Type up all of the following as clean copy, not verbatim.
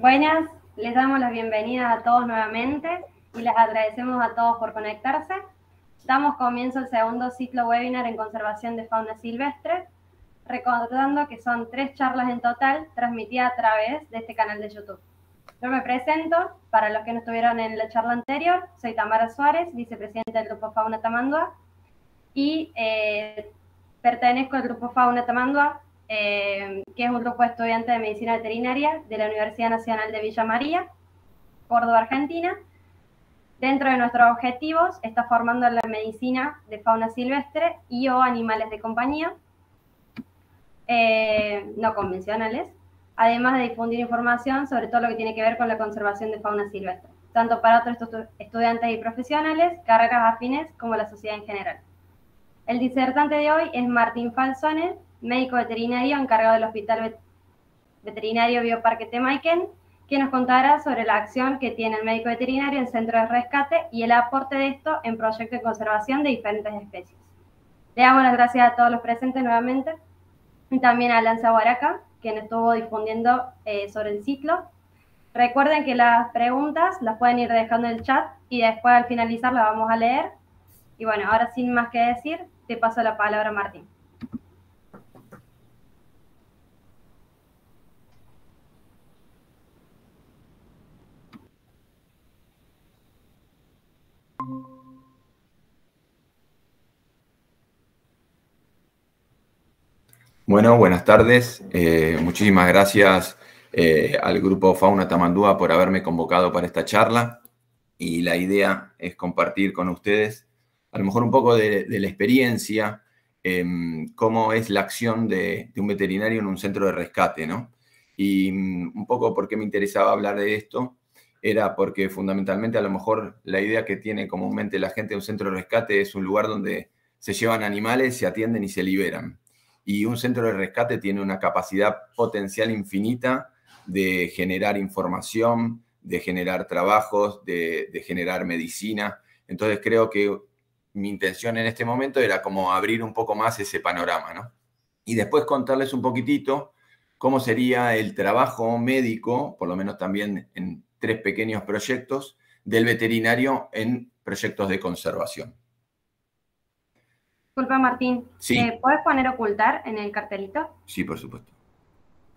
Buenas, les damos la bienvenida a todos nuevamente y les agradecemos a todos por conectarse. Damos comienzo al segundo ciclo webinar en conservación de fauna silvestre, recordando que son 3 charlas en total transmitidas a través de este canal de YouTube. Yo me presento, para los que no estuvieron en la charla anterior, soy Tamara Suárez, vicepresidenta del Grupo Fauna Tamandua, y pertenezco al Grupo Fauna Tamandua, que es un grupo de estudiantes de medicina veterinaria de la Universidad Nacional de Villa María, Córdoba, Argentina. Dentro de nuestros objetivos está formando la medicina de fauna silvestre y o animales de compañía no convencionales, además de difundir información sobre todo lo que tiene que ver con la conservación de fauna silvestre, tanto para otros estudiantes y profesionales, carreras afines, como la sociedad en general. El disertante de hoy es Martín Falzone, médico veterinario encargado del Hospital Veterinario Bioparque Temaiken, que nos contará sobre la acción que tiene el médico veterinario en centro de rescate y el aporte de esto en proyectos de conservación de diferentes especies. Le damos las gracias a todos los presentes nuevamente, y también a Lanza Guaraca, quien estuvo difundiendo sobre el ciclo. Recuerden que las preguntas las pueden ir dejando en el chat y después al finalizar las vamos a leer. Y bueno, ahora sin más que decir, te paso la palabra, Martín. Bueno, buenas tardes. Muchísimas gracias al Grupo Fauna Tamandua por haberme convocado para esta charla. Y la idea es compartir con ustedes a lo mejor un poco de la experiencia, cómo es la acción de un veterinario en un centro de rescate, ¿no? Y un poco por qué me interesaba hablar de esto era porque fundamentalmente a lo mejor la idea que tiene comúnmente la gente de un centro de rescate es un lugar donde se llevan animales, se atienden y se liberan. Y un centro de rescate tiene una capacidad potencial infinita de generar información, de generar trabajos, de generar medicina. Entonces creo que mi intención en este momento era como abrir un poco más ese panorama, ¿no? Y después contarles un poquitito cómo sería el trabajo médico, por lo menos también en 3 pequeños proyectos, del veterinario en proyectos de conservación. Disculpa, Martín. Sí. ¿Puedes poner ocultar en el cartelito? Sí, por supuesto.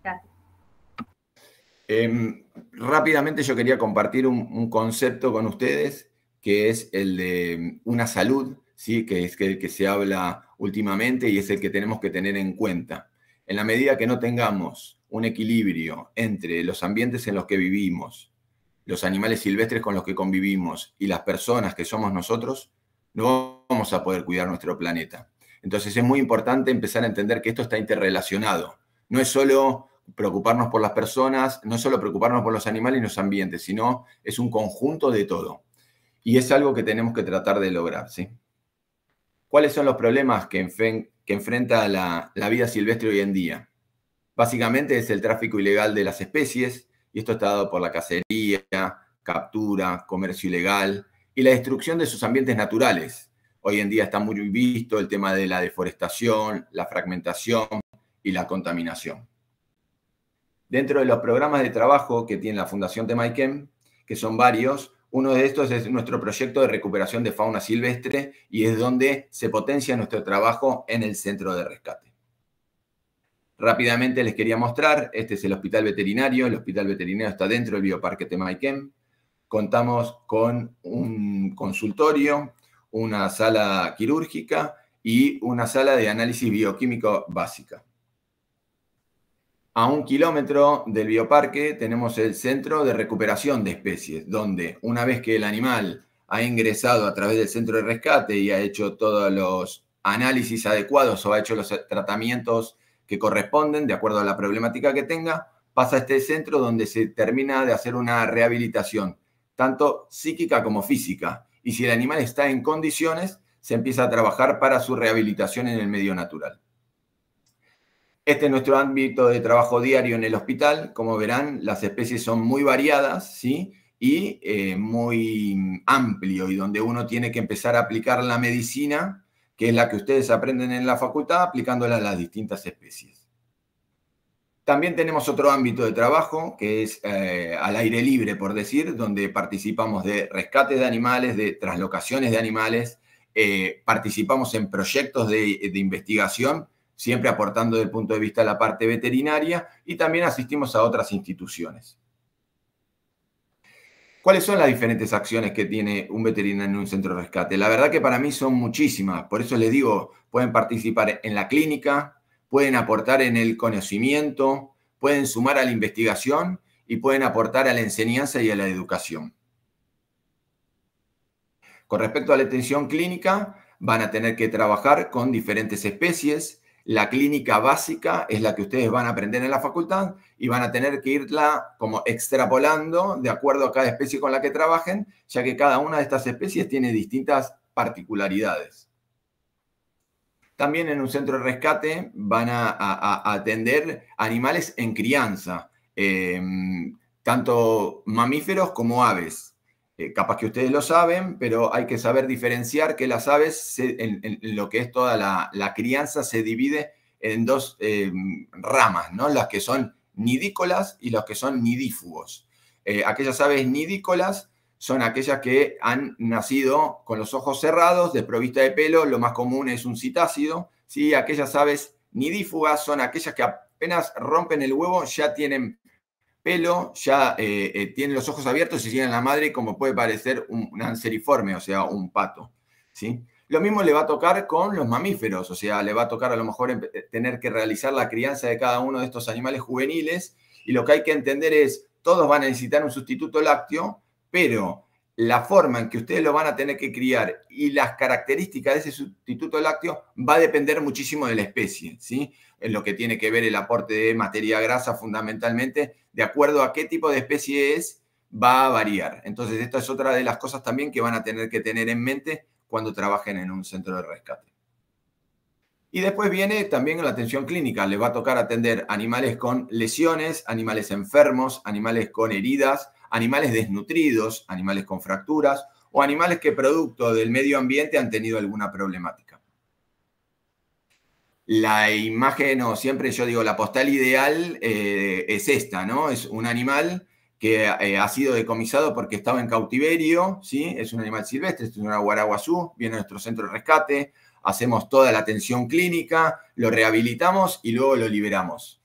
Gracias. Rápidamente yo quería compartir un concepto con ustedes, que es el de una salud, ¿sí? Que es el que se habla últimamente y es el que tenemos que tener en cuenta. En la medida que no tengamos un equilibrio entre los ambientes en los que vivimos, los animales silvestres con los que convivimos y las personas que somos nosotros, no vamos a poder cuidar nuestro planeta. Entonces es muy importante empezar a entender que esto está interrelacionado. No es solo preocuparnos por las personas, no solo preocuparnos por los animales y los ambientes, sino es un conjunto de todo. Y es algo que tenemos que tratar de lograr, ¿sí? ¿Cuáles son los problemas que enfrenta la vida silvestre hoy en día? Básicamente es el tráfico ilegal de las especies, y esto está dado por la cacería, captura, comercio ilegal y la destrucción de sus ambientes naturales. Hoy en día está muy visto el tema de la deforestación, la fragmentación y la contaminación. Dentro de los programas de trabajo que tiene la Fundación Temaiken, que son varios, uno de estos es nuestro proyecto de recuperación de fauna silvestre y es donde se potencia nuestro trabajo en el centro de rescate. Rápidamente les quería mostrar, este es el hospital veterinario. El hospital veterinario está dentro del Bioparque Temaiken. Contamos con un consultorio, una sala quirúrgica y una sala de análisis bioquímico básica. A 1 kilómetro del bioparque tenemos el centro de recuperación de especies, donde una vez que el animal ha ingresado a través del centro de rescate y ha hecho todos los análisis adecuados o ha hecho los tratamientos que corresponden de acuerdo a la problemática que tenga, pasa a este centro donde se termina de hacer una rehabilitación, tanto psíquica como física. Y si el animal está en condiciones, se empieza a trabajar para su rehabilitación en el medio natural. Este es nuestro ámbito de trabajo diario en el hospital. Como verán, las especies son muy variadas, ¿sí? Y muy amplio, y donde uno tiene que empezar a aplicar la medicina, que es la que ustedes aprenden en la facultad, aplicándola a las distintas especies. También tenemos otro ámbito de trabajo que es al aire libre, por decir, donde participamos de rescates de animales, de traslocaciones de animales, participamos en proyectos de investigación, siempre aportando desde el punto de vista de la parte veterinaria, y también asistimos a otras instituciones. ¿Cuáles son las diferentes acciones que tiene un veterinario en un centro de rescate? La verdad que para mí son muchísimas, por eso les digo, pueden participar en la clínica, pueden aportar en el conocimiento, pueden sumar a la investigación y pueden aportar a la enseñanza y a la educación. Con respecto a la atención clínica, van a tener que trabajar con diferentes especies. La clínica básica es la que ustedes van a aprender en la facultad y van a tener que irla como extrapolando de acuerdo a cada especie con la que trabajen, ya que cada una de estas especies tiene distintas particularidades. También en un centro de rescate van a atender animales en crianza, tanto mamíferos como aves. Capaz que ustedes lo saben, pero hay que saber diferenciar que las aves, en lo que es toda la crianza, se divide en dos ramas, ¿no? Las que son nidícolas y los que son nidífugos. Aquellas aves nidícolas son aquellas que han nacido con los ojos cerrados, desprovista de pelo, lo más común es un citácido, ¿sí? Aquellas aves nidífugas son aquellas que apenas rompen el huevo ya tienen pelo, ya tienen los ojos abiertos y siguen a la madre, como puede parecer un anseriforme, o sea, un pato, ¿sí? Lo mismo le va a tocar con los mamíferos, o sea, le va a tocar a lo mejor tener que realizar la crianza de cada uno de estos animales juveniles, y lo que hay que entender es, todos van a necesitar un sustituto lácteo, pero la forma en que ustedes lo van a tener que criar y las características de ese sustituto lácteo va a depender muchísimo de la especie, ¿sí? En lo que tiene que ver el aporte de materia grasa fundamentalmente, de acuerdo a qué tipo de especie es, va a variar. Entonces, esta es otra de las cosas también que van a tener que tener en mente cuando trabajen en un centro de rescate. Y después viene también la atención clínica. Les va a tocar atender animales con lesiones, animales enfermos, animales con heridas, animales desnutridos, animales con fracturas o animales que producto del medio ambiente han tenido alguna problemática. La imagen, o siempre yo digo, la postal ideal es esta, ¿no? Es un animal que ha sido decomisado porque estaba en cautiverio, ¿sí? Es un animal silvestre, es una guaraguazú, viene a nuestro centro de rescate, hacemos toda la atención clínica, lo rehabilitamos y luego lo liberamos.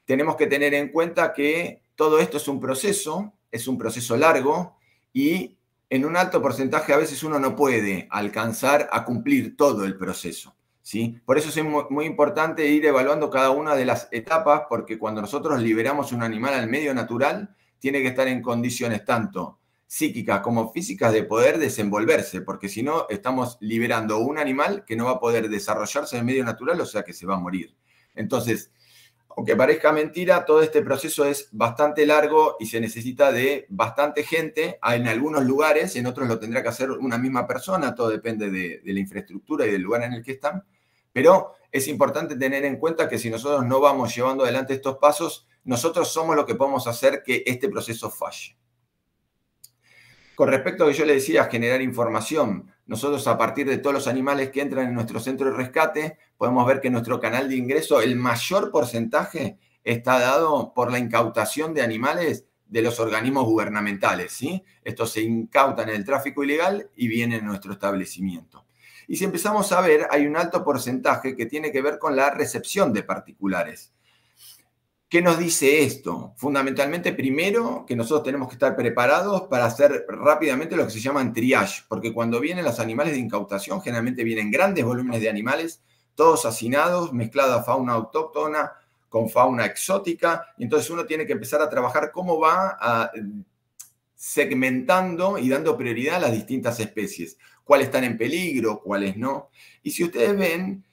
Tenemos que tener en cuenta que todo esto es un proceso largo y en un alto porcentaje a veces uno no puede alcanzar a cumplir todo el proceso, ¿sí? Por eso es muy importante ir evaluando cada una de las etapas, porque cuando nosotros liberamos un animal al medio natural, tiene que estar en condiciones tanto psíquicas como físicas de poder desenvolverse, porque si no estamos liberando un animal que no va a poder desarrollarse en el medio natural, o sea que se va a morir. Entonces, aunque parezca mentira, todo este proceso es bastante largo y se necesita de bastante gente. En algunos lugares, en otros lo tendrá que hacer una misma persona, todo depende de la infraestructura y del lugar en el que están. Pero es importante tener en cuenta que si nosotros no vamos llevando adelante estos pasos, nosotros somos lo que podemos hacer que este proceso falle. Con respecto a lo que yo le decía, generar información, nosotros a partir de todos los animales que entran en nuestro centro de rescate, podemos ver que nuestro canal de ingreso, el mayor porcentaje está dado por la incautación de animales de los organismos gubernamentales, ¿sí? Estos se incautan en el tráfico ilegal y vienen a nuestro establecimiento. Y si empezamos a ver, hay un alto porcentaje que tiene que ver con la recepción de particulares. ¿Qué nos dice esto? Fundamentalmente, primero, que nosotros tenemos que estar preparados para hacer rápidamente lo que se llaman triage, porque cuando vienen los animales de incautación, generalmente vienen grandes volúmenes de animales, todos hacinados, mezclada fauna autóctona con fauna exótica, y entonces uno tiene que empezar a trabajar cómo va segmentando y dando prioridad a las distintas especies, cuáles están en peligro, cuáles no. Y si ustedes ven,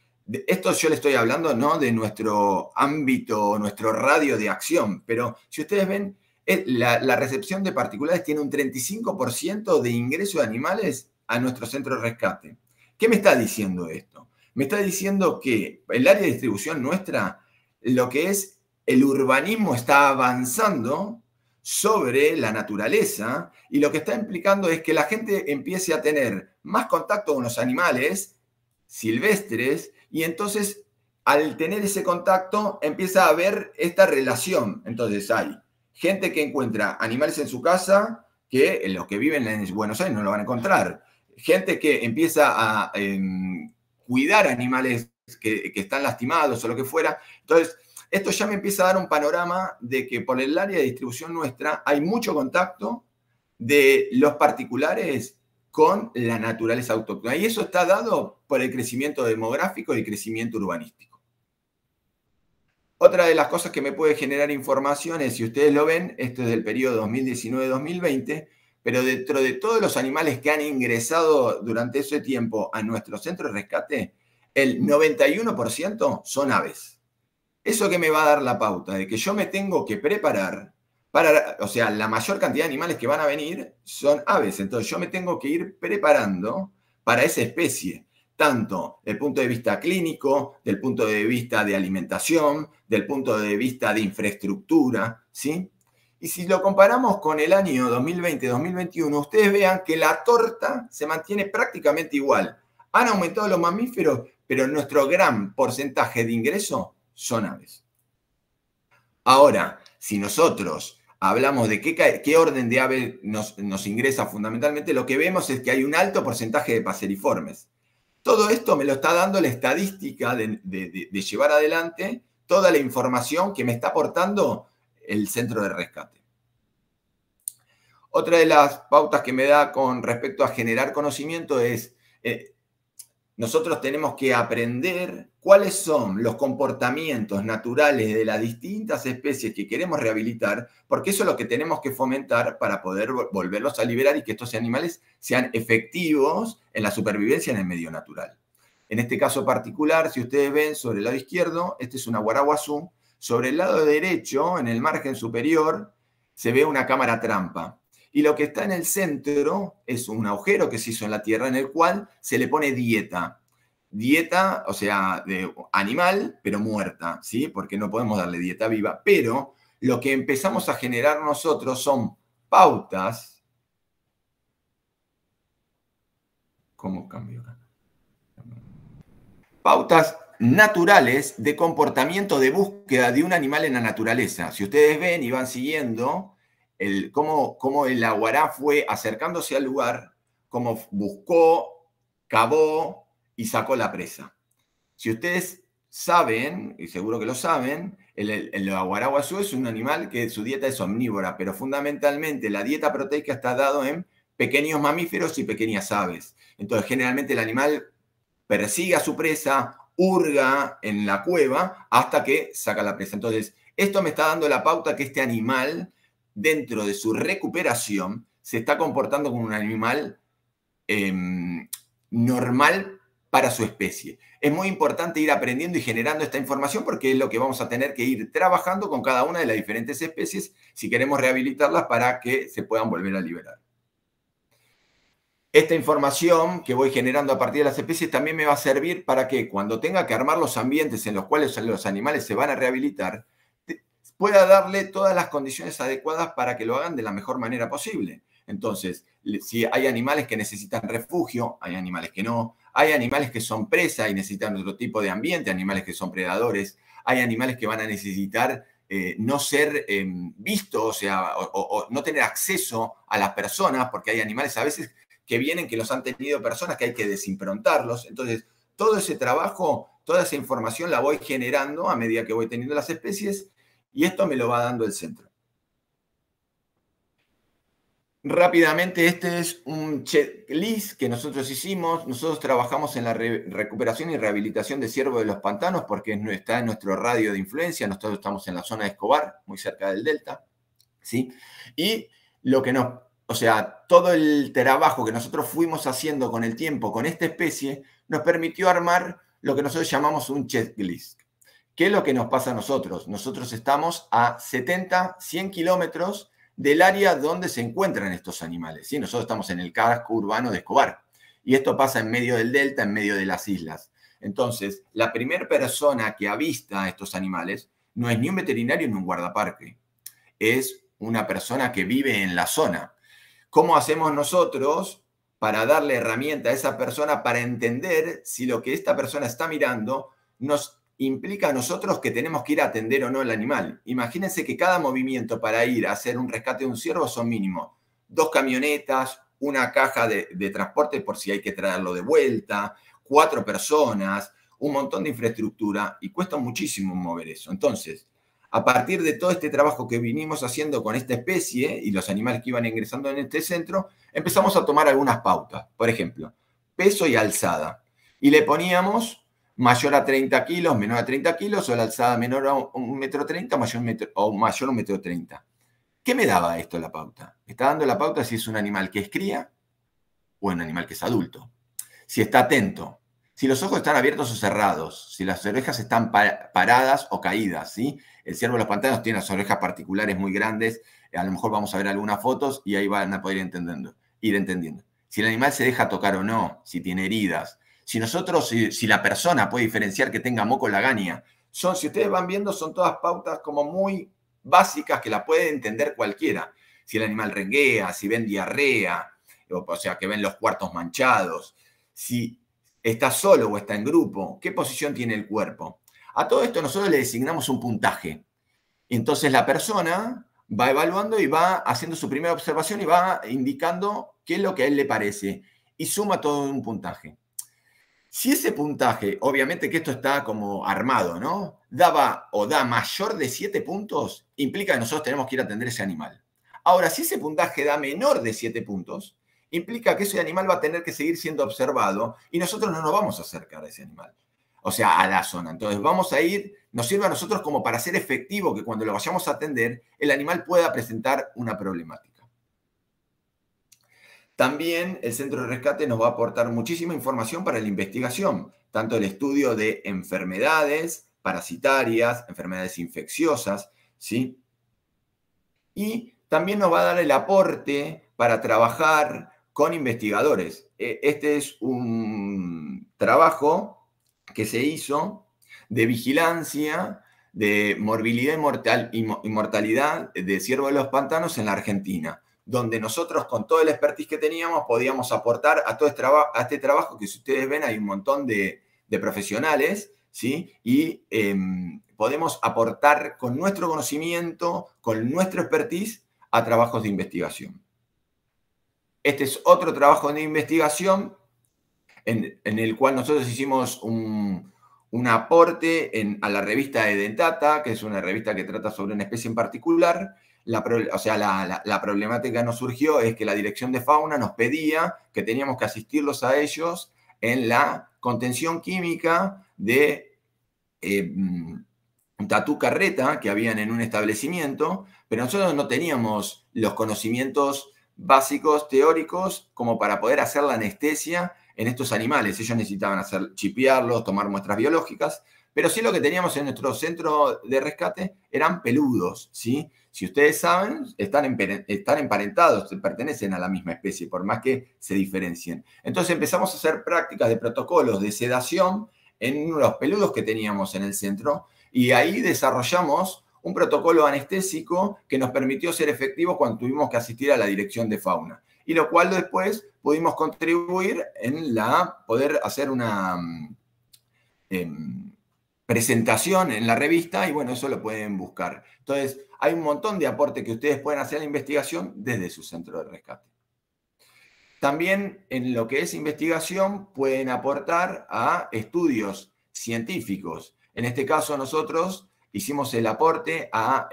esto yo le estoy hablando, ¿no?, de nuestro ámbito, nuestro radio de acción, pero si ustedes ven, la recepción de particulares tiene un 35% de ingreso de animales a nuestro centro de rescate. ¿Qué me está diciendo esto? Me está diciendo que el área de distribución nuestra, lo que es el urbanismo está avanzando sobre la naturaleza y lo que está implicando es que la gente empiece a tener más contacto con los animales silvestres y entonces al tener ese contacto empieza a haber esta relación. Entonces hay gente que encuentra animales en su casa que los que viven en Buenos Aires no lo van a encontrar. Gente que empieza a cuidar animales que están lastimados o lo que fuera. Entonces, esto ya me empieza a dar un panorama de que por el área de distribución nuestra hay mucho contacto de los particulares con la naturaleza autóctona. Y eso está dado por el crecimiento demográfico y el crecimiento urbanístico. Otra de las cosas que me puede generar información es, si ustedes lo ven, esto es del periodo 2019-2020, pero dentro de todos los animales que han ingresado durante ese tiempo a nuestro centro de rescate, el 91% son aves. ¿Eso que me va a dar la pauta? De que yo me tengo que preparar para, o sea, la mayor cantidad de animales que van a venir son aves. Entonces yo me tengo que ir preparando para esa especie, tanto del punto de vista clínico, del punto de vista de alimentación, del punto de vista de infraestructura, ¿sí? Y si lo comparamos con el año 2020-2021, ustedes vean que la torta se mantiene prácticamente igual. Han aumentado los mamíferos, pero nuestro gran porcentaje de ingreso son aves. Ahora, si nosotros hablamos de qué orden de aves nos ingresa fundamentalmente, lo que vemos es que hay un alto porcentaje de paseriformes. Todo esto me lo está dando la estadística de llevar adelante toda la información que me está aportando el centro de rescate. Otra de las pautas que me da con respecto a generar conocimiento es, nosotros tenemos que aprender cuáles son los comportamientos naturales de las distintas especies que queremos rehabilitar, porque eso es lo que tenemos que fomentar para poder volverlos a liberar y que estos animales sean efectivos en la supervivencia en el medio natural. En este caso particular, si ustedes ven sobre el lado izquierdo, este es una guaraguazú. Sobre el lado derecho, en el margen superior, se ve una cámara trampa. Y lo que está en el centro es un agujero que se hizo en la tierra en el cual se le pone dieta. Dieta, o sea, de animal, pero muerta, ¿sí? Porque no podemos darle dieta viva. Pero lo que empezamos a generar nosotros son pautas. ¿Cómo cambio acá? Pautas naturales de comportamiento de búsqueda de un animal en la naturaleza. Si ustedes ven y van siguiendo cómo el aguará fue acercándose al lugar, cómo buscó, cavó y sacó la presa. Si ustedes saben, y seguro que lo saben, el aguaraguazú es un animal que su dieta es omnívora, pero fundamentalmente la dieta proteica está dado en pequeños mamíferos y pequeñas aves. Entonces, generalmente el animal persigue a su presa, hurga en la cueva hasta que saca la presa. Entonces, esto me está dando la pauta que este animal, dentro de su recuperación, se está comportando como un animal normal para su especie. Es muy importante ir aprendiendo y generando esta información porque es lo que vamos a tener que ir trabajando con cada una de las diferentes especies si queremos rehabilitarlas para que se puedan volver a liberar. Esta información que voy generando a partir de las especies también me va a servir para que cuando tenga que armar los ambientes en los cuales los animales se van a rehabilitar, pueda darle todas las condiciones adecuadas para que lo hagan de la mejor manera posible. Entonces, si hay animales que necesitan refugio, hay animales que no, hay animales que son presa y necesitan otro tipo de ambiente, animales que son predadores, hay animales que van a necesitar no ser vistos, o sea, o no tener acceso a las personas, porque hay animales a veces que vienen, que los han tenido personas, que hay que desimprontarlos. Entonces, todo ese trabajo, toda esa información la voy generando a medida que voy teniendo las especies y esto me lo va dando el centro. Rápidamente, este es un checklist que nosotros hicimos. Nosotros trabajamos en la recuperación y rehabilitación de ciervos de los pantanos porque está en nuestro radio de influencia. Nosotros estamos en la zona de Escobar, muy cerca del delta, ¿sí? Y lo que nos... O sea, todo el trabajo que nosotros fuimos haciendo con el tiempo con esta especie nos permitió armar lo que nosotros llamamos un checklist. ¿Qué es lo que nos pasa a nosotros? Nosotros estamos a 70, 100 kilómetros del área donde se encuentran estos animales, ¿sí? Nosotros estamos en el casco urbano de Escobar. Y esto pasa en medio del delta, en medio de las islas. Entonces, la primera persona que avista a estos animales no es ni un veterinario ni un guardaparque. Es una persona que vive en la zona. ¿Cómo hacemos nosotros para darle herramienta a esa persona para entender si lo que esta persona está mirando nos implica a nosotros que tenemos que ir a atender o no al animal. Imagínense que cada movimiento para ir a hacer un rescate de un ciervo son mínimo 2 camionetas, una caja de transporte por si hay que traerlo de vuelta, 4 personas, un montón de infraestructura y cuesta muchísimo mover eso. Entonces, a partir de todo este trabajo que vinimos haciendo con esta especie y los animales que iban ingresando en este centro, empezamos a tomar algunas pautas. Por ejemplo, peso y alzada. Y le poníamos mayor a 30 kilos, menor a 30 kilos, o la alzada menor a 1,30 m, o mayor a 1,30 m. ¿Qué me daba esto la pauta? Me está dando la pauta si es un animal que es cría o un animal que es adulto. Si está atento, si los ojos están abiertos o cerrados, si las orejas están paradas o caídas, ¿sí? El ciervo de los pantanos tiene las orejas particulares muy grandes, a lo mejor vamos a ver algunas fotos y ahí van a poder ir entendiendo. Si el animal se deja tocar o no, si tiene heridas, si la persona puede diferenciar que tenga moco en la lagaña. Si ustedes van viendo, son todas pautas como muy básicas que la puede entender cualquiera. Si el animal renguea, si ven diarrea, o sea, que ven los cuartos manchados, si está solo o está en grupo, qué posición tiene el cuerpo. A todo esto nosotros le designamos un puntaje. Entonces la persona va evaluando y va haciendo su primera observación y va indicando qué es lo que a él le parece y suma todo un puntaje. Si ese puntaje, obviamente que esto está como armado, ¿no? Da mayor de 7 puntos, implica que nosotros tenemos que ir a atender ese animal. Ahora, si ese puntaje da menor de 7 puntos, implica que ese animal va a tener que seguir siendo observado y nosotros no nos vamos a acercar a ese animal, o sea, a la zona. Entonces vamos a ir, nos sirve a nosotros como para hacer efectivo que cuando lo vayamos a atender, el animal pueda presentar una problemática. También el centro de rescate nos va a aportar muchísima información para la investigación, tanto el estudio de enfermedades parasitarias, enfermedades infecciosas, ¿sí? Y también nos va a dar el aporte para trabajar con investigadores. Este es un trabajo que se hizo de vigilancia de morbilidad y mortalidad de ciervo de los pantanos en la Argentina, donde nosotros con todo el expertise que teníamos podíamos aportar a todo este trabajo, que si ustedes ven hay un montón de profesionales, ¿sí? Y podemos aportar con nuestro conocimiento, con nuestro expertise, a trabajos de investigación. Este es otro trabajo de investigación en el cual nosotros hicimos un aporte a la revista Edentata, que es una revista que trata sobre una especie en particular. La problemática que nos surgió es que la Dirección de Fauna nos pedía que teníamos que asistirlos a ellos en la contención química de tatú carreta que habían en un establecimiento, pero nosotros no teníamos los conocimientos básicos, teóricos, como para poder hacer la anestesia en estos animales. Ellos necesitaban chipearlos, tomar muestras biológicas, pero sí lo que teníamos en nuestro centro de rescate eran peludos, ¿sí? Si ustedes saben, están emparentados, pertenecen a la misma especie, por más que se diferencien. Entonces empezamos a hacer prácticas de protocolos de sedación en los peludos que teníamos en el centro, y ahí desarrollamos un protocolo anestésico que nos permitió ser efectivos cuando tuvimos que asistir a la Dirección de Fauna. Y lo cual después pudimos contribuir en poder hacer una presentación en la revista, y bueno, eso lo pueden buscar. Entonces, hay un montón de aportes que ustedes pueden hacer a la investigación desde su centro de rescate. También en lo que es investigación pueden aportar a estudios científicos. En este caso nosotros hicimos el aporte a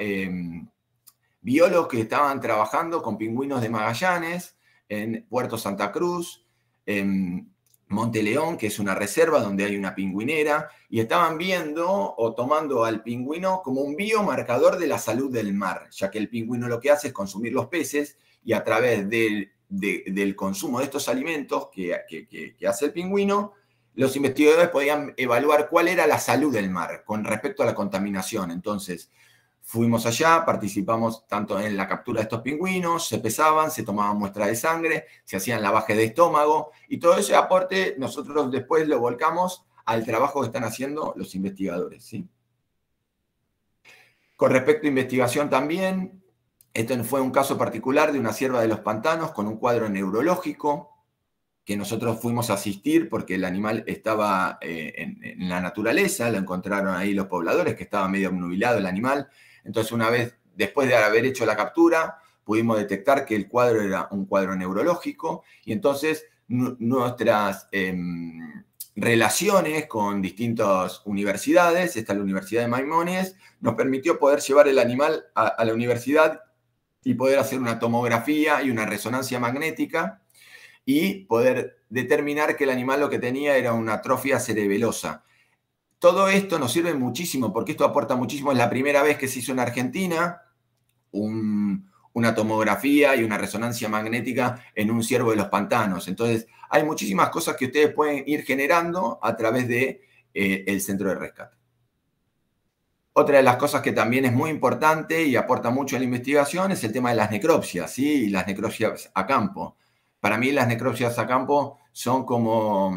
biólogos que estaban trabajando con pingüinos de Magallanes, en Puerto Santa Cruz, en Monte León, que es una reserva donde hay una pingüinera, y estaban viendo o tomando al pingüino como un biomarcador de la salud del mar, ya que el pingüino lo que hace es consumir los peces y a través del consumo de estos alimentos que hace el pingüino, los investigadores podían evaluar cuál era la salud del mar con respecto a la contaminación. Entonces, fuimos allá, participamos tanto en la captura de estos pingüinos, se pesaban, se tomaban muestras de sangre, se hacían lavajes de estómago, y todo ese aporte nosotros después lo volcamos al trabajo que están haciendo los investigadores, ¿sí? Con respecto a investigación también, esto fue un caso particular de una cierva de los pantanos con un cuadro neurológico que nosotros fuimos a asistir porque el animal estaba en la naturaleza, lo encontraron ahí los pobladores, que estaba medio obnubilado el animal. Entonces, una vez, después de haber hecho la captura, pudimos detectar que el cuadro era un cuadro neurológico y entonces nuestras relaciones con distintas universidades, esta es la Universidad de Maimónides, nos permitió poder llevar el animal a la universidad y poder hacer una tomografía y una resonancia magnética y poder determinar que el animal lo que tenía era una atrofia cerebelosa. Todo esto nos sirve muchísimo, porque esto aporta muchísimo. Es la primera vez que se hizo en Argentina una tomografía y una resonancia magnética en un ciervo de los pantanos. Entonces, hay muchísimas cosas que ustedes pueden ir generando a través de, el centro de rescate. Otra de las cosas que también es muy importante y aporta mucho a la investigación es el tema de las necropsias, ¿sí? Y las necropsias a campo. Para mí las necropsias a campo son como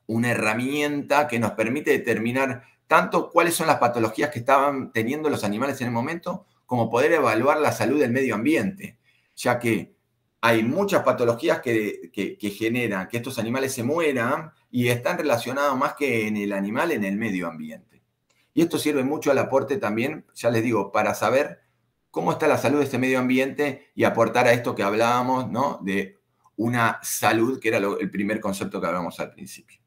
una herramienta que nos permite determinar tanto cuáles son las patologías que estaban teniendo los animales en el momento, como poder evaluar la salud del medio ambiente, ya que hay muchas patologías que generan que estos animales se mueran y están relacionados más que en el animal, en el medio ambiente. Y esto sirve mucho al aporte también, ya les digo, para saber cómo está la salud de este medio ambiente y aportar a esto que hablábamos, ¿no? De una salud, que era el primer concepto que hablamos al principio.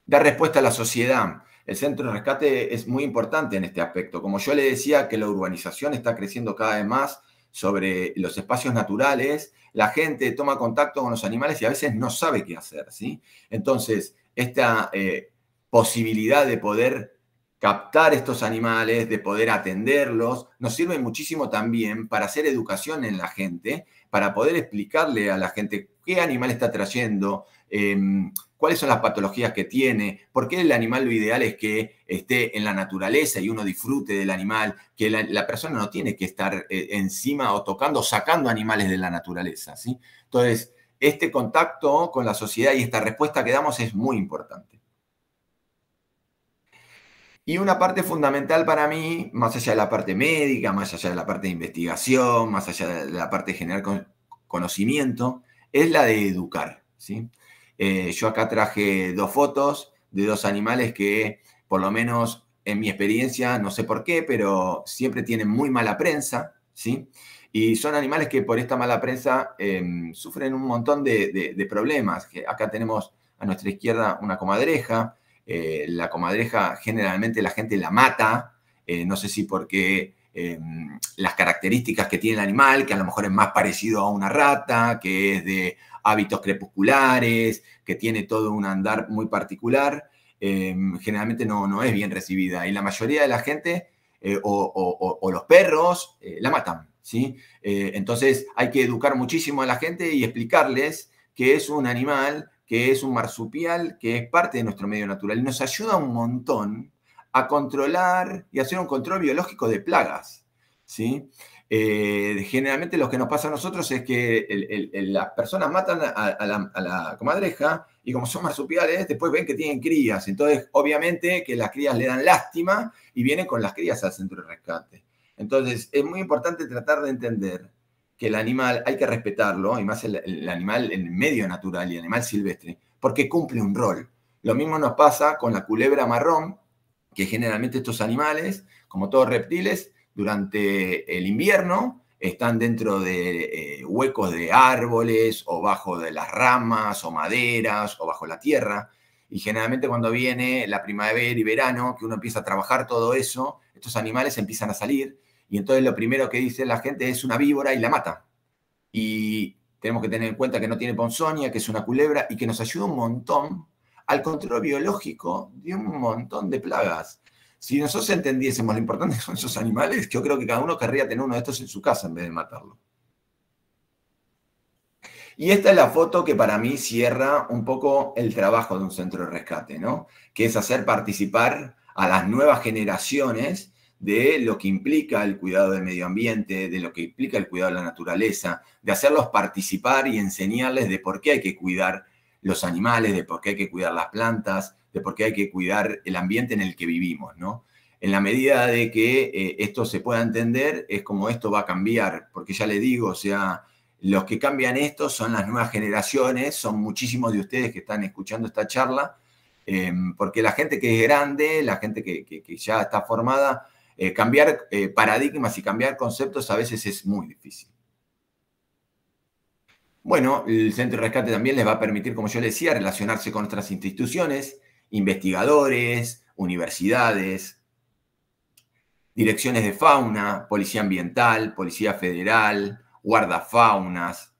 Dar respuesta a la sociedad. El centro de rescate es muy importante en este aspecto. Como yo le decía que la urbanización está creciendo cada vez más sobre los espacios naturales, la gente toma contacto con los animales y a veces no sabe qué hacer, ¿sí? Entonces, esta posibilidad de poder captar estos animales, de poder atenderlos, nos sirve muchísimo también para hacer educación en la gente, para poder explicarle a la gente qué animal está trayendo, cuáles son las patologías que tiene, por qué el animal lo ideal es que esté en la naturaleza y uno disfrute del animal, que la persona no tiene que estar encima o tocando, sacando animales de la naturaleza, ¿sí? Entonces, este contacto con la sociedad y esta respuesta que damos es muy importante. Y una parte fundamental para mí, más allá de la parte médica, más allá de la parte de investigación, más allá de la parte de generar conocimiento, es la de educar, ¿sí? Yo acá traje 2 fotos de 2 animales que, por lo menos en mi experiencia, no sé por qué, pero siempre tienen muy mala prensa, ¿sí? Y son animales que por esta mala prensa sufren un montón de problemas. Acá tenemos a nuestra izquierda una comadreja. La comadreja generalmente la gente la mata, no sé si porque las características que tiene el animal, que a lo mejor es más parecido a una rata, que es de hábitos crepusculares, que tiene todo un andar muy particular, generalmente no es bien recibida. Y la mayoría de la gente o los perros la matan, ¿sí? Entonces hay que educar muchísimo a la gente y explicarles que es un animal, que es un marsupial, que es parte de nuestro medio natural y nos ayuda un montón a controlar y hacer un control biológico de plagas, ¿sí? Generalmente lo que nos pasa a nosotros es que las personas matan a la comadreja y como son marsupiales, después ven que tienen crías. Entonces, obviamente que las crías le dan lástima y vienen con las crías al centro de rescate. Entonces, es muy importante tratar de entender que el animal hay que respetarlo, y más el animal en el medio natural y el animal silvestre, porque cumple un rol. Lo mismo nos pasa con la culebra marrón, que generalmente estos animales, como todos reptiles, durante el invierno están dentro de huecos de árboles o bajo de las ramas o maderas o bajo la tierra. Y generalmente cuando viene la primavera y verano, que uno empieza a trabajar todo eso, estos animales empiezan a salir y entonces lo primero que dice la gente es una víbora y la mata. Y tenemos que tener en cuenta que no tiene ponzoña, que es una culebra y que nos ayuda un montón al control biológico de un montón de plagas. Si nosotros entendiésemos lo importante que son esos animales, yo creo que cada uno querría tener uno de estos en su casa en vez de matarlo. Y esta es la foto que para mí cierra un poco el trabajo de un centro de rescate, ¿no? Que es hacer participar a las nuevas generaciones de lo que implica el cuidado del medio ambiente, de lo que implica el cuidado de la naturaleza, de hacerlos participar y enseñarles de por qué hay que cuidar los animales, de por qué hay que cuidar las plantas, de por qué hay que cuidar el ambiente en el que vivimos, ¿no? En la medida de que esto se pueda entender, es como esto va a cambiar, porque ya le digo, o sea, los que cambian esto son las nuevas generaciones, son muchísimos de ustedes que están escuchando esta charla, porque la gente que es grande, la gente que ya está formada, cambiar paradigmas y cambiar conceptos a veces es muy difícil. Bueno, el Centro de Rescate también les va a permitir, como yo les decía, relacionarse con otras instituciones, investigadores, universidades, direcciones de fauna, policía ambiental, policía federal, guardafaunas.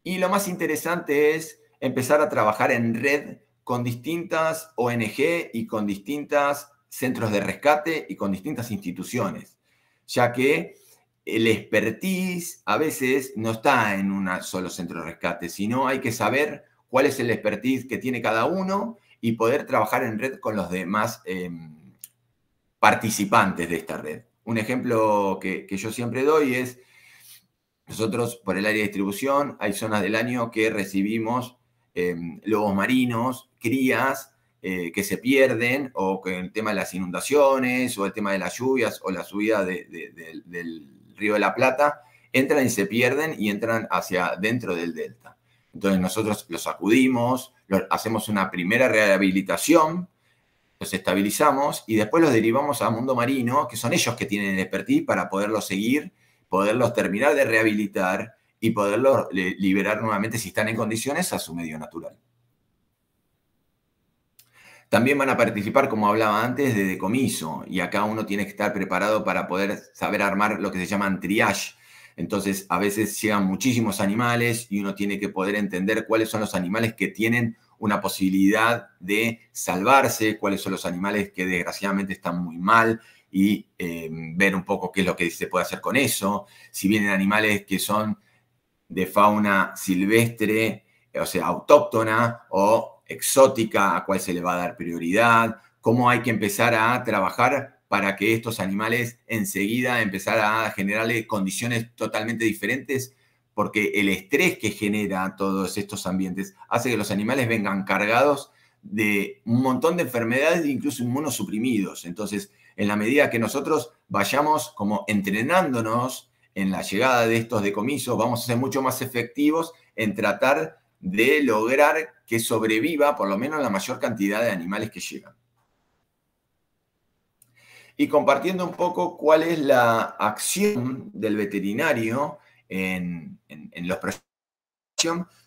Y lo más interesante es empezar a trabajar en red con distintas ONG y con distintos centros de rescate y con distintas instituciones, ya que el expertise a veces no está en un solo centro de rescate, sino hay que saber cuál es el expertise que tiene cada uno y poder trabajar en red con los demás participantes de esta red. Un ejemplo que yo siempre doy es, nosotros por el área de distribución hay zonas del año que recibimos lobos marinos, crías, que se pierden, o que el tema de las inundaciones, o el tema de las lluvias, o la subida del Río de la Plata, entran y se pierden y entran hacia dentro del delta. Entonces nosotros los acudimos, hacemos una primera rehabilitación, los estabilizamos y después los derivamos a Mundo Marino, que son ellos que tienen el expertise para poderlos seguir, poderlos terminar de rehabilitar y poderlos liberar nuevamente, si están en condiciones, a su medio natural. También van a participar, como hablaba antes, de decomiso, y acá uno tiene que estar preparado para poder saber armar lo que se llaman triage. Entonces, a veces llegan muchísimos animales y uno tiene que poder entender cuáles son los animales que tienen una posibilidad de salvarse, cuáles son los animales que desgraciadamente están muy mal, y ver un poco qué es lo que se puede hacer con eso. Si vienen animales que son de fauna silvestre, o sea, autóctona o exótica, a cuál se le va a dar prioridad, cómo hay que empezar a trabajar para que estos animales enseguida empezar a generarle condiciones totalmente diferentes, porque el estrés que genera todos estos ambientes hace que los animales vengan cargados de un montón de enfermedades, incluso inmunosuprimidos. Entonces, en la medida que nosotros vayamos como entrenándonos en la llegada de estos decomisos, vamos a ser mucho más efectivos en tratar de lograr que sobreviva por lo menos la mayor cantidad de animales que llegan. Y compartiendo un poco cuál es la acción del veterinario en los proyectos,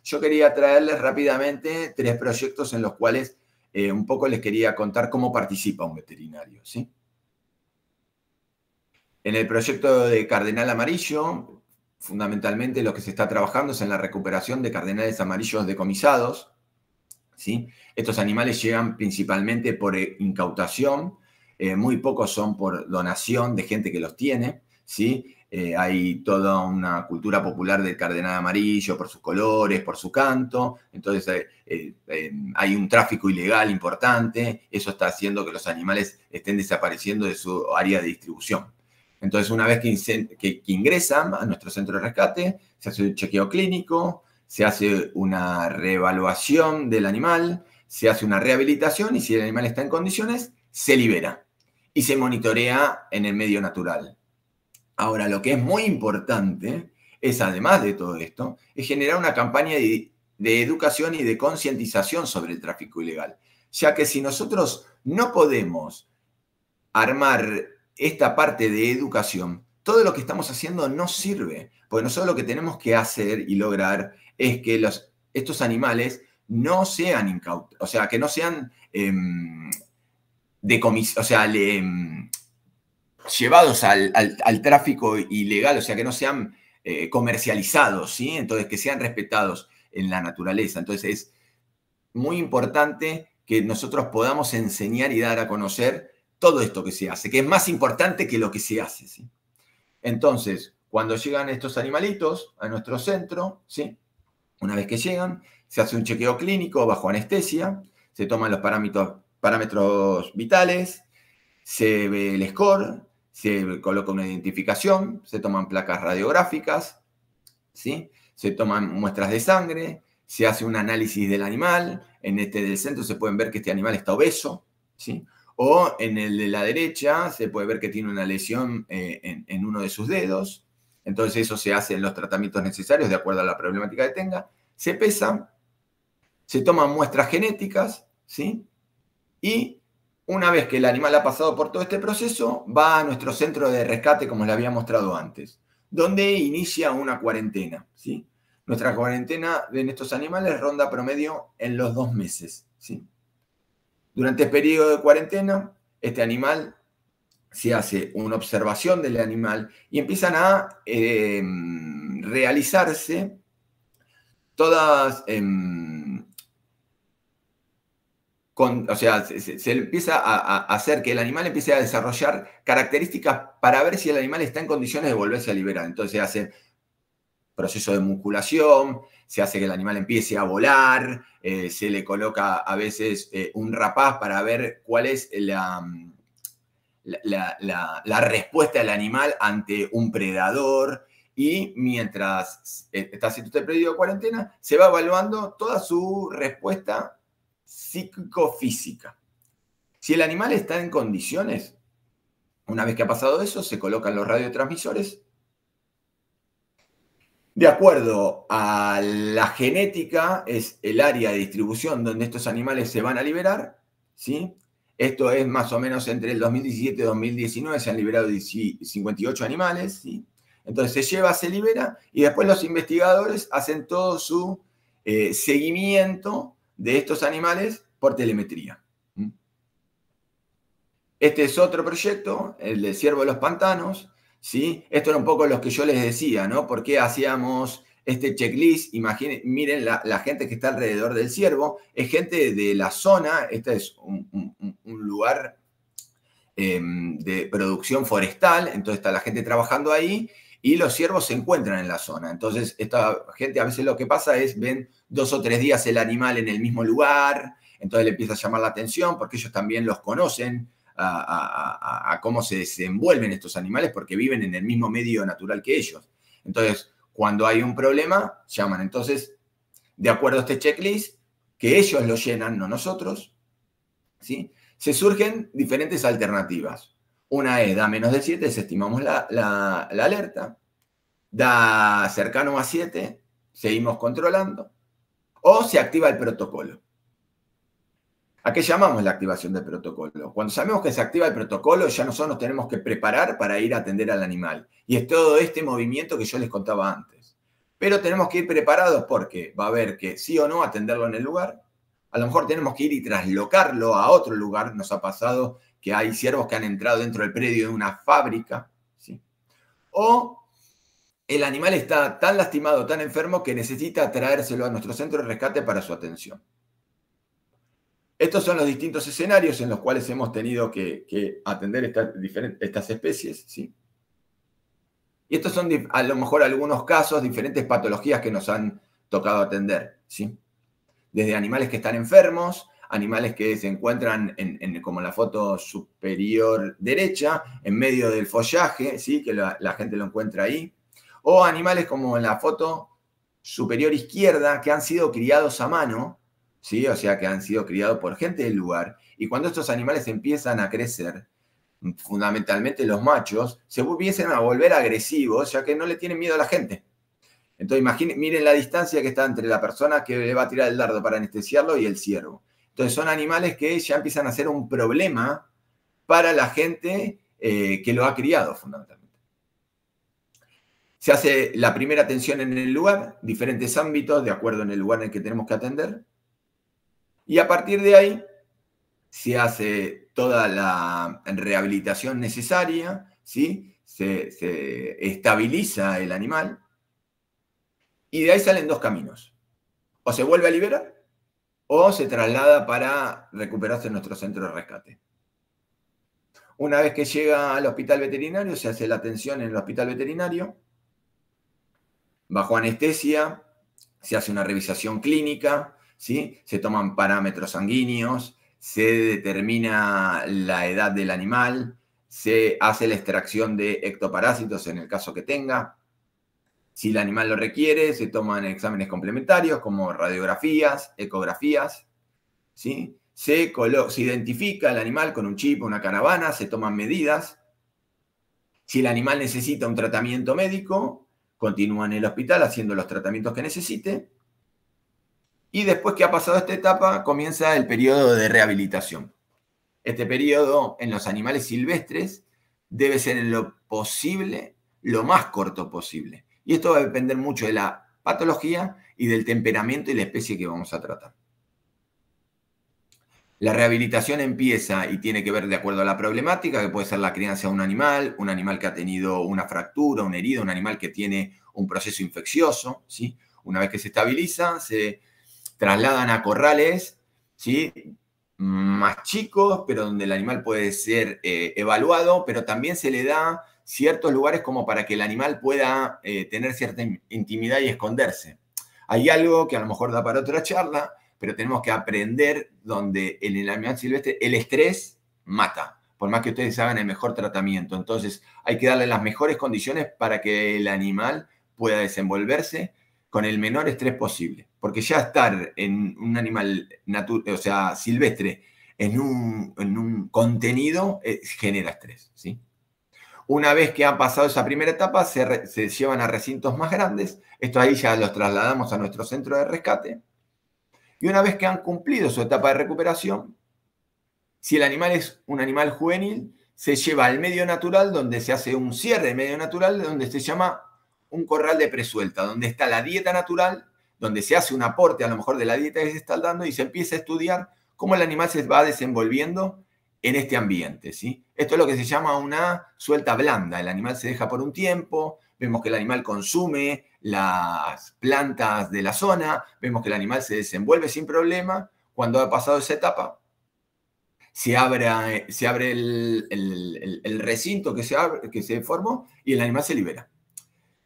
yo quería traerles rápidamente 3 proyectos en los cuales un poco les quería contar cómo participa un veterinario, ¿sí? En el proyecto de Cardenal Amarillo, fundamentalmente lo que se está trabajando es en la recuperación de cardenales amarillos decomisados, ¿sí? Estos animales llegan principalmente por incautación, muy pocos son por donación de gente que los tiene, ¿sí? Hay toda una cultura popular del cardenal amarillo por sus colores, por su canto, entonces hay un tráfico ilegal importante, eso está haciendo que los animales estén desapareciendo de su área de distribución. Entonces, una vez que ingresan a nuestro centro de rescate, se hace un chequeo clínico, se hace una reevaluación del animal, se hace una rehabilitación y si el animal está en condiciones, se libera y se monitorea en el medio natural. Ahora, lo que es muy importante es, además de todo esto, es generar una campaña de educación y de concientización sobre el tráfico ilegal, ya que si nosotros no podemos armar esta parte de educación, todo lo que estamos haciendo no sirve, porque nosotros lo que tenemos que hacer y lograr es que estos animales no sean incautos, o sea, que no sean llevados al tráfico ilegal, o sea, que no sean comercializados, ¿sí? Entonces, que sean respetados en la naturaleza. Entonces, es muy importante que nosotros podamos enseñar y dar a conocer todo esto que se hace, que es más importante que lo que se hace, ¿sí? Entonces, cuando llegan estos animalitos a nuestro centro, ¿sí? Una vez que llegan, se hace un chequeo clínico bajo anestesia, se toman los parámetros vitales, se ve el score, se coloca una identificación, se toman placas radiográficas, ¿sí? Se toman muestras de sangre, se hace un análisis del animal, en este del centro se pueden ver que este animal está obeso, ¿sí? O en el de la derecha se puede ver que tiene una lesión en uno de sus dedos, Entonces eso se hace en los tratamientos necesarios de acuerdo a la problemática que tenga. Se pesan, se toman muestras genéticas, ¿sí? Y una vez que el animal ha pasado por todo este proceso, va a nuestro centro de rescate, como les había mostrado antes, donde inicia una cuarentena, ¿sí? Nuestra cuarentena en estos animales ronda promedio en los 2 meses, ¿sí? Durante el periodo de cuarentena, este animal se hace una observación del animal y empiezan a realizarse todas, o sea, se empieza a hacer que el animal empiece a desarrollar características para ver si el animal está en condiciones de volverse a liberar. Entonces se hace proceso de musculación, se hace que el animal empiece a volar, se le coloca a veces un rapaz para ver cuál es la respuesta del animal ante un predador, y mientras está haciendo este periodo de cuarentena, se va evaluando toda su respuesta psíquico-física. Si el animal está en condiciones, una vez que ha pasado eso, se colocan los radiotransmisores. De acuerdo a la genética, es el área de distribución donde estos animales se van a liberar, ¿sí? Esto es más o menos entre el 2017 y 2019, se han liberado 58 animales, ¿sí? Entonces se lleva, se libera, y después los investigadores hacen todo su seguimiento de estos animales por telemetría. Este es otro proyecto, el del ciervo de los pantanos, ¿sí? Esto era un poco lo que yo les decía, ¿no? ¿Por qué hacíamos este checklist? Imaginen, miren la gente que está alrededor del ciervo, es gente de la zona, este es un lugar de producción forestal, entonces está la gente trabajando ahí y los ciervos se encuentran en la zona. Entonces esta gente a veces lo que pasa es ven 2 o 3 días el animal en el mismo lugar, entonces le empieza a llamar la atención porque ellos también los conocen, a cómo se desenvuelven estos animales porque viven en el mismo medio natural que ellos. Entonces, cuando hay un problema, llaman. Entonces, de acuerdo a este checklist, que ellos lo llenan, no nosotros, ¿sí? Se surgen diferentes alternativas. Una es, da menos de 7, desestimamos la alerta. Da cercano a 7, seguimos controlando. O se activa el protocolo. ¿A qué llamamos la activación del protocolo? Cuando sabemos que se activa el protocolo, ya nosotros nos tenemos que preparar para ir a atender al animal. Y es todo este movimiento que yo les contaba antes. Pero tenemos que ir preparados porque va a haber que sí o no atenderlo en el lugar. A lo mejor tenemos que ir y traslocarlo a otro lugar. Nos ha pasado que hay ciervos que han entrado dentro del predio de una fábrica, ¿sí? O el animal está tan lastimado, tan enfermo, que necesita traérselo a nuestro centro de rescate para su atención. Estos son los distintos escenarios en los cuales hemos tenido que atender estas especies, ¿sí? Y estos son a lo mejor algunos casos, diferentes patologías que nos han tocado atender, ¿sí? Desde animales que están enfermos, animales que se encuentran como en la foto superior derecha, en medio del follaje, ¿sí? Que la gente lo encuentra ahí. O animales como en la foto superior izquierda, que han sido criados a mano, ¿sí? O sea, que han sido criados por gente del lugar. Y cuando estos animales empiezan a crecer, fundamentalmente los machos, se empiezan a volver agresivos, ya que no le tienen miedo a la gente. Entonces, miren la distancia que está entre la persona que le va a tirar el dardo para anestesiarlo y el ciervo. Entonces, son animales que ya empiezan a ser un problema para la gente que lo ha criado, fundamentalmente. Se hace la primera atención en el lugar, diferentes ámbitos, de acuerdo en el lugar en el que tenemos que atender. Y a partir de ahí se hace toda la rehabilitación necesaria, ¿sí? Se estabiliza el animal y de ahí salen 2 caminos. O se vuelve a liberar o se traslada para recuperarse en nuestro centro de rescate. Una vez que llega al hospital veterinario, se hace la atención en el hospital veterinario. Bajo anestesia, se hace una revisación clínica, ¿sí? Se toman parámetros sanguíneos, se determina la edad del animal, se hace la extracción de ectoparásitos en el caso que tenga. Si el animal lo requiere, se toman exámenes complementarios como radiografías, ecografías, ¿sí? Se identifica el animal con un chip, una caravana, se toman medidas Si el animal necesita un tratamiento médico, continúa en el hospital haciendo los tratamientos que necesite. Y después que ha pasado esta etapa, comienza el periodo de rehabilitación. Este periodo en los animales silvestres debe ser en lo posible, lo más corto posible. Y esto va a depender mucho de la patología y del temperamento y la especie que vamos a tratar. La rehabilitación empieza y tiene que ver de acuerdo a la problemática, que puede ser la crianza de un animal que ha tenido una fractura, una herida, un animal que tiene un proceso infeccioso, ¿sí? Una vez que se estabiliza, se trasladan a corrales, ¿sí? Más chicos, pero donde el animal puede ser evaluado, pero también se le da ciertos lugares como para que el animal pueda tener cierta intimidad y esconderse. Hay algo que a lo mejor da para otra charla, pero tenemos que aprender donde en el animal silvestre el estrés mata, por más que ustedes hagan el mejor tratamiento. Entonces hay que darle las mejores condiciones para que el animal pueda desenvolverse con el menor estrés posible. Porque ya estar en un animal silvestre en un contenido genera estrés, ¿sí? Una vez que ha pasado esa primera etapa, se llevan a recintos más grandes. Esto ahí ya los trasladamos a nuestro centro de rescate. Y una vez que han cumplido su etapa de recuperación, si el animal es un animal juvenil, se lleva al medio natural, donde se hace un cierre de medio natural, donde se llama un corral de presuelta, donde está la dieta natural, donde se hace un aporte a lo mejor de la dieta que se está dando y se empieza a estudiar cómo el animal se va desenvolviendo en este ambiente, ¿sí? Esto es lo que se llama una suelta blanda. El animal se deja por un tiempo, vemos que el animal consume las plantas de la zona, vemos que el animal se desenvuelve sin problema. Cuando ha pasado esa etapa, se abre el recinto que se formó y el animal se libera.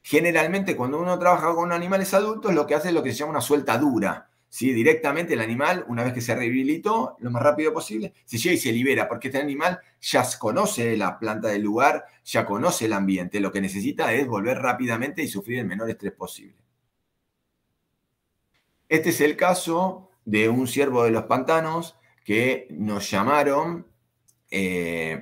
Generalmente, cuando uno trabaja con animales adultos, lo que hace es lo que se llama una suelta dura, ¿sí? Directamente el animal, una vez que se rehabilitó, lo más rápido posible, se lleva y se libera, porque este animal ya conoce la planta del lugar, ya conoce el ambiente, lo que necesita es volver rápidamente y sufrir el menor estrés posible. Este es el caso de un ciervo de los pantanos que nos llamaron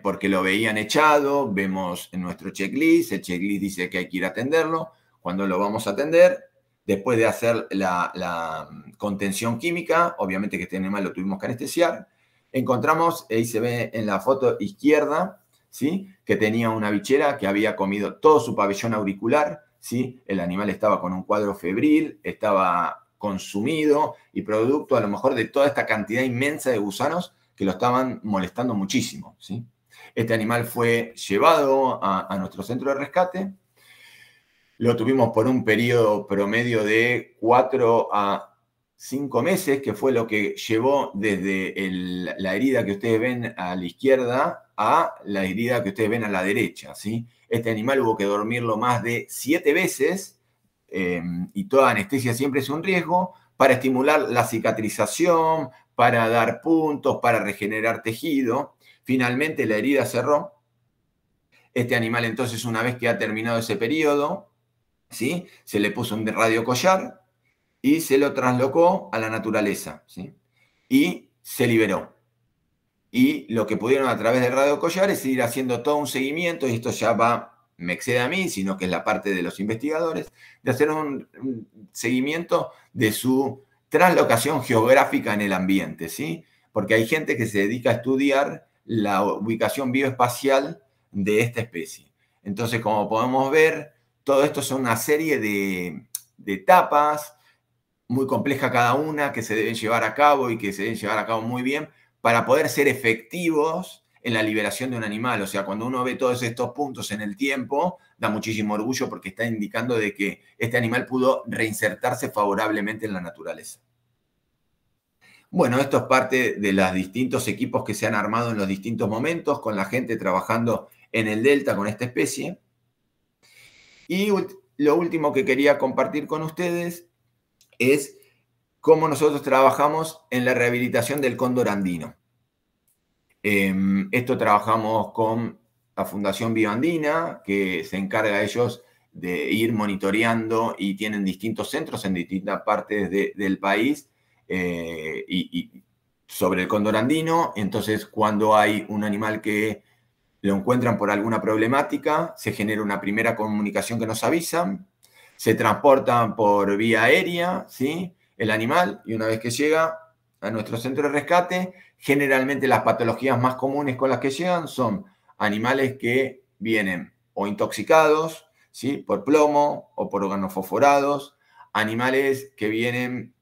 porque lo veían echado. Vemos en nuestro checklist, el checklist dice que hay que ir a atenderlo. Cuando lo vamos a atender, después de hacer la contención química, obviamente que este animal lo tuvimos que anestesiar, encontramos, ahí se ve en la foto izquierda, ¿sí? Que tenía una bichera que había comido todo su pabellón auricular, ¿sí? El animal estaba con un cuadro febril, estaba consumido y producto a lo mejor de toda esta cantidad inmensa de gusanos que lo estaban molestando muchísimo, ¿sí? Este animal fue llevado a nuestro centro de rescate. Lo tuvimos por un periodo promedio de 4 a 5 meses, que fue lo que llevó desde la herida que ustedes ven a la izquierda a la herida que ustedes ven a la derecha, ¿sí? Este animal hubo que dormirlo más de 7 veces, y toda anestesia siempre es un riesgo, para estimular la cicatrización, para dar puntos, para regenerar tejido. Finalmente la herida cerró. Este animal entonces, una vez que ha terminado ese periodo, ¿sí? Se le puso un radiocollar y se lo traslocó a la naturaleza, ¿sí? Y se liberó. Y lo que pudieron a través del radiocollar es ir haciendo todo un seguimiento, y esto ya me excede a mí, sino que es la parte de los investigadores, de hacer un seguimiento de su translocación geográfica en el ambiente, ¿sí? Porque hay gente que se dedica a estudiar la ubicación bioespacial de esta especie. Entonces, como podemos ver, todo esto son una serie de etapas, muy compleja cada una, que se deben llevar a cabo y que se deben llevar a cabo muy bien para poder ser efectivos en la liberación de un animal. O sea, cuando uno ve todos estos puntos en el tiempo, da muchísimo orgullo porque está indicando de que este animal pudo reinsertarse favorablemente en la naturaleza. Bueno, esto es parte de los distintos equipos que se han armado en los distintos momentos, con la gente trabajando en el delta con esta especie. Y lo último que quería compartir con ustedes es cómo nosotros trabajamos en la rehabilitación del cóndor andino. Esto trabajamos con la Fundación Bioandina, que se encarga ellos de ir monitoreando y tienen distintos centros en distintas partes del país y sobre el cóndor andino. Entonces, cuando hay un animal que lo encuentran por alguna problemática, se genera una primera comunicación que nos avisan, se transportan por vía aérea, ¿sí? El animal, y una vez que llega a nuestro centro de rescate, generalmente las patologías más comunes con las que llegan son animales que vienen o intoxicados, ¿sí? Por plomo o por organofosforados, animales que vienen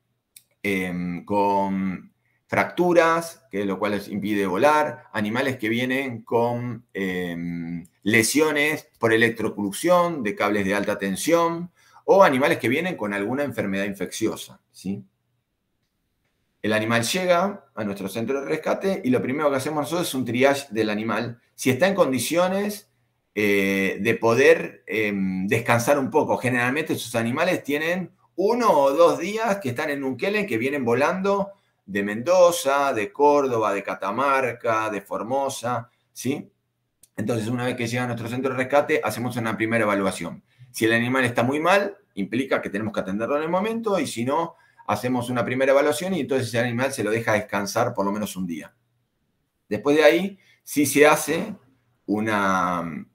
con fracturas, que lo cual les impide volar, animales que vienen con lesiones por electrocución de cables de alta tensión, o animales que vienen con alguna enfermedad infecciosa, ¿sí? El animal llega a nuestro centro de rescate y lo primero que hacemos nosotros es un triage del animal. Si está en condiciones de poder descansar un poco. Generalmente esos animales tienen 1 o 2 días que están en Unquelen, que vienen volando de Mendoza, de Córdoba, de Catamarca, de Formosa, ¿sí? Entonces, una vez que llega a nuestro centro de rescate, hacemos una primera evaluación. Si el animal está muy mal, implica que tenemos que atenderlo en el momento, y si no, hacemos una primera evaluación y entonces ese animal se lo deja descansar por lo menos un día. Después de ahí, sí se hace una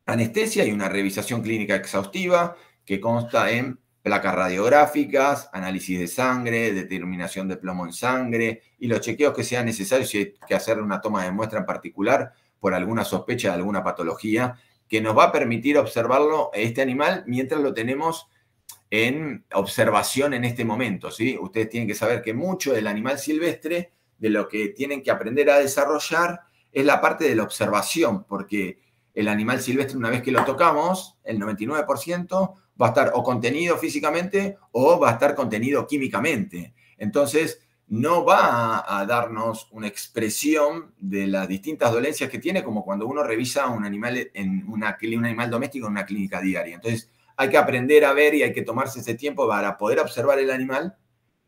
anestesia y una revisación clínica exhaustiva que consta en placas radiográficas, análisis de sangre, determinación de plomo en sangre y los chequeos que sean necesarios, si hay que hacer una toma de muestra en particular por alguna sospecha de alguna patología, que nos va a permitir observarlo, este animal, mientras lo tenemos en observación en este momento, ¿sí? Ustedes tienen que saber que mucho del animal silvestre, de lo que tienen que aprender a desarrollar, es la parte de la observación, porque el animal silvestre, una vez que lo tocamos, el 99% va a estar o contenido físicamente o va a estar contenido químicamente. Entonces, no va a darnos una expresión de las distintas dolencias que tiene, como cuando uno revisa un animal, un animal doméstico en una clínica diaria. Entonces, hay que aprender a ver y hay que tomarse ese tiempo para poder observar el animal,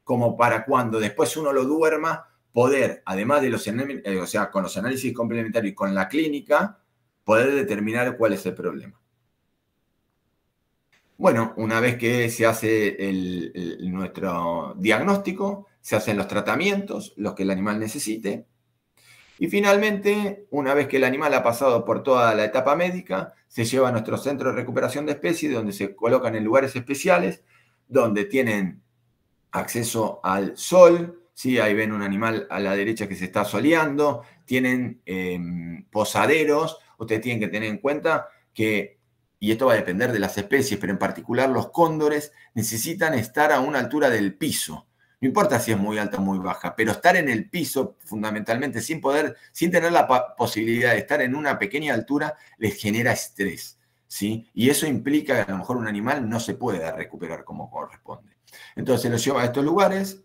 como para cuando después uno lo duerma, poder, además de con los análisis complementarios y con la clínica, poder determinar cuál es el problema. Bueno, una vez que se hace nuestro diagnóstico, se hacen los tratamientos, los que el animal necesite. Y finalmente, una vez que el animal ha pasado por toda la etapa médica, se lleva a nuestro centro de recuperación de especies, donde se colocan en lugares especiales, donde tienen acceso al sol, ¿sí? Ahí ven un animal a la derecha que se está soleando, tienen posaderos. Ustedes tienen que tener en cuenta que, y esto va a depender de las especies, pero en particular los cóndores necesitan estar a una altura del piso. No importa si es muy alta o muy baja, pero estar en el piso, fundamentalmente, sin tener la posibilidad de estar en una pequeña altura, les genera estrés, ¿sí? Y eso implica que a lo mejor un animal no se pueda recuperar como corresponde. Entonces se los lleva a estos lugares,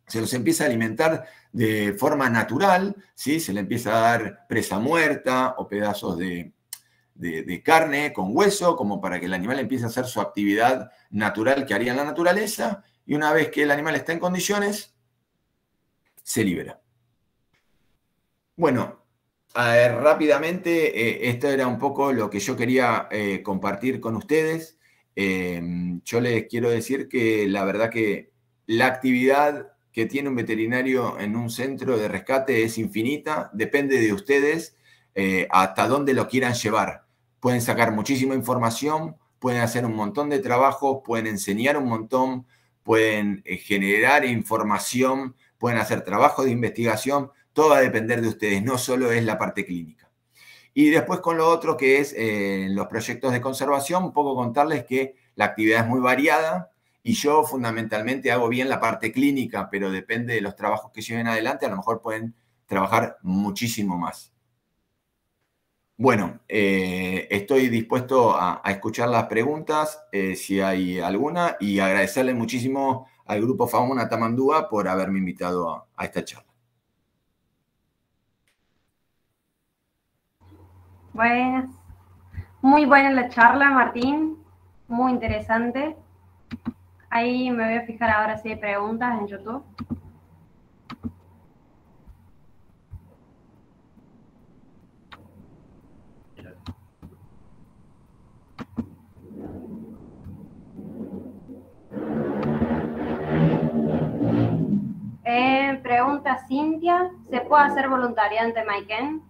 se los empieza a alimentar de forma natural, ¿sí? Se le empieza a dar presa muerta o pedazos de carne con hueso, como para que el animal empiece a hacer su actividad natural que haría en la naturaleza, y una vez que el animal está en condiciones, se libera. Bueno, rápidamente, esto era un poco lo que yo quería compartir con ustedes. Yo les quiero decir que la verdad que la actividad que tiene un veterinario en un centro de rescate es infinita, depende de ustedes hasta dónde lo quieran llevar. Pueden sacar muchísima información, pueden hacer un montón de trabajos, pueden enseñar un montón, pueden generar información, pueden hacer trabajos de investigación, todo va a depender de ustedes, no solo es la parte clínica. Y después con lo otro que es los proyectos de conservación, un poco contarles que la actividad es muy variada y yo fundamentalmente hago bien la parte clínica, pero depende de los trabajos que lleven adelante, a lo mejor pueden trabajar muchísimo más. Bueno, estoy dispuesto a escuchar las preguntas, si hay alguna, y agradecerle muchísimo al Grupo Fauna Tamandúa por haberme invitado a esta charla. Buenas. Muy buena la charla, Martín. Muy interesante. Ahí me voy a fijar ahora si hay preguntas en YouTube. Pregunta Cintia, ¿se puede hacer voluntariado ante Maiken?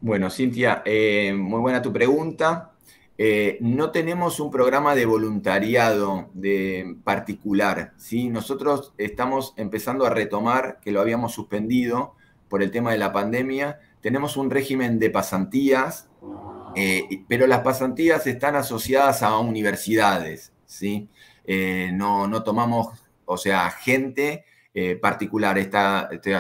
Bueno, Cintia, muy buena tu pregunta. No tenemos un programa de voluntariado de particular, ¿sí? Nosotros estamos empezando a retomar, que lo habíamos suspendido por el tema de la pandemia. Tenemos un régimen de pasantías, pero las pasantías están asociadas a universidades, ¿sí? No tomamos, o sea, gente particular.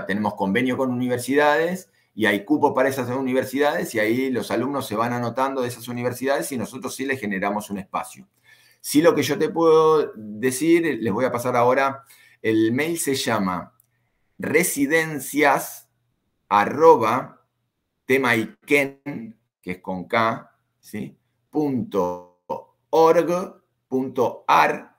Tenemos convenio con universidades y hay cupo para esas universidades y ahí los alumnos se van anotando de esas universidades y nosotros sí les generamos un espacio. Sí, lo que yo te puedo decir, les voy a pasar ahora, el mail se llama residencias arroba temaiken, que es con K, ¿sí? .org.ar,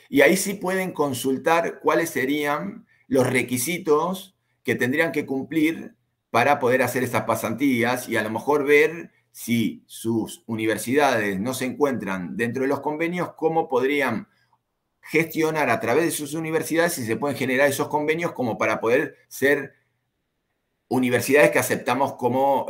y ahí sí pueden consultar cuáles serían los requisitos que tendrían que cumplir para poder hacer estas pasantías y a lo mejor ver si sus universidades no se encuentran dentro de los convenios, cómo podrían gestionar a través de sus universidades si se pueden generar esos convenios como para poder ser universidades que aceptamos como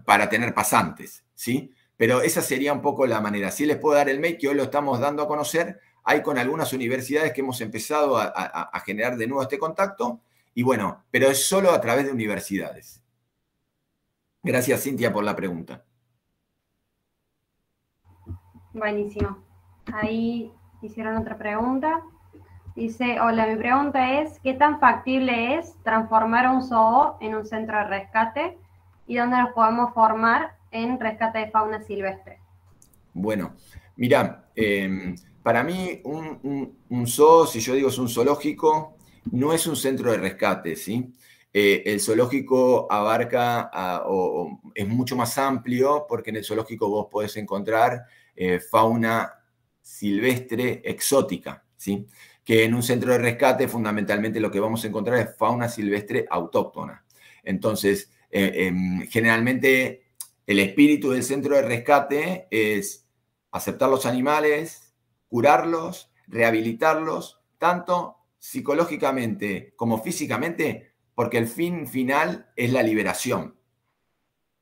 para tener pasantes, ¿sí? Pero esa sería un poco la manera. Sí les puedo dar el mail que hoy lo estamos dando a conocer. Hay con algunas universidades que hemos empezado a generar de nuevo este contacto y bueno, pero es solo a través de universidades. Gracias, Cintia, por la pregunta. Buenísimo. Ahí hicieron otra pregunta. Dice, hola, mi pregunta es, ¿qué tan factible es transformar un zoo en un centro de rescate y dónde nos podemos formar en rescate de fauna silvestre? Bueno, mira, para mí un zoo, si yo digo es un zoológico, no es un centro de rescate, ¿sí? El zoológico abarca o es mucho más amplio porque en el zoológico vos podés encontrar fauna silvestre exótica, ¿sí? Que en un centro de rescate fundamentalmente lo que vamos a encontrar es fauna silvestre autóctona. Entonces, generalmente el espíritu del centro de rescate es aceptar los animales, curarlos, rehabilitarlos, tanto psicológicamente como físicamente, porque el fin final es la liberación.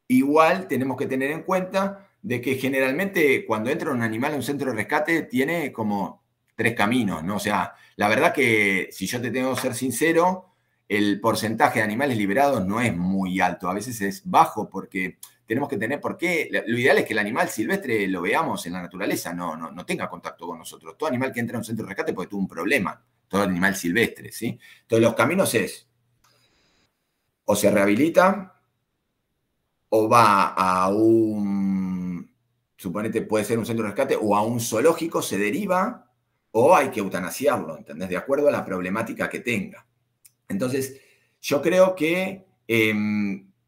Igual tenemos que tener en cuenta de que generalmente cuando entra un animal a un centro de rescate tiene como 3 caminos, ¿no? O sea, la verdad que si yo te tengo que ser sincero, el porcentaje de animales liberados no es muy alto, a veces es bajo porque tenemos que tener, porque lo ideal es que el animal silvestre lo veamos en la naturaleza, no tenga contacto con nosotros. Todo animal que entra a un centro de rescate porque tuvo un problema, todo animal silvestre, ¿sí? Entonces los caminos es, o se rehabilita, o va a suponete puede ser un centro de rescate, o a un zoológico, se deriva, o hay que eutanasiarlo, ¿entendés? De acuerdo a la problemática que tenga. Entonces, yo creo que